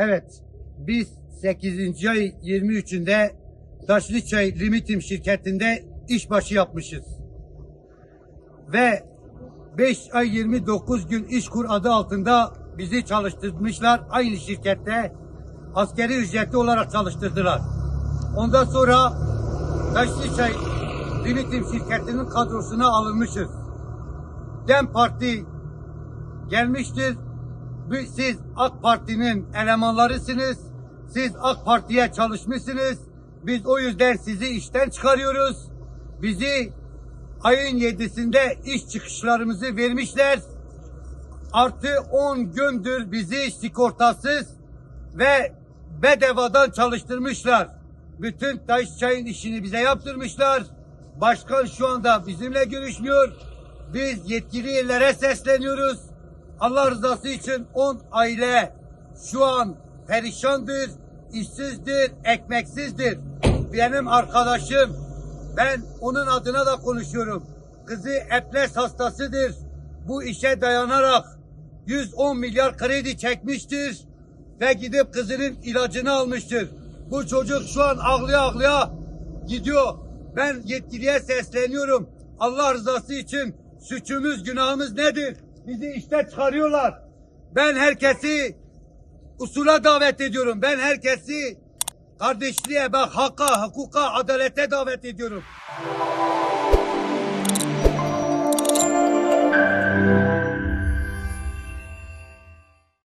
Evet, biz 8. ay 23'ünde Taşlıçay Limitim şirketinde işbaşı yapmışız. Ve 5 ay 29 gün işkur adı altında bizi çalıştırmışlar. Aynı şirkette askeri ücretli olarak çalıştırdılar. Ondan sonra Taşlıçay Limitim şirketinin kadrosuna alınmışız. DEM Parti gelmiştir. Siz AK Parti'nin elemanlarısınız. Siz AK Parti'ye çalışmışsınız. Biz o yüzden sizi işten çıkarıyoruz. Bizi ayın 7'sinde iş çıkışlarımızı vermişler. Artı 10 gündür bizi sigortasız ve bedavadan çalıştırmışlar. Bütün Taşçay'ın işini bize yaptırmışlar. Başkan şu anda bizimle görüşmüyor. Biz yetkili yerlere sesleniyoruz. Allah rızası için 10 aile şu an perişandır, işsizdir, ekmeksizdir. Benim arkadaşım, ben onun adına da konuşuyorum. Kızı eples hastasıdır. Bu işe dayanarak 110 milyar kredi çekmiştir ve gidip kızının ilacını almıştır. Bu çocuk şu an ağlaya ağlaya gidiyor. Ben yetkiliye sesleniyorum. Allah rızası için suçumuz, günahımız nedir? Bizi işte çıkarıyorlar. Ben herkesi usula davet ediyorum. Ben herkesi kardeşliğe, bak, hakka, hukuka, adalete davet ediyorum.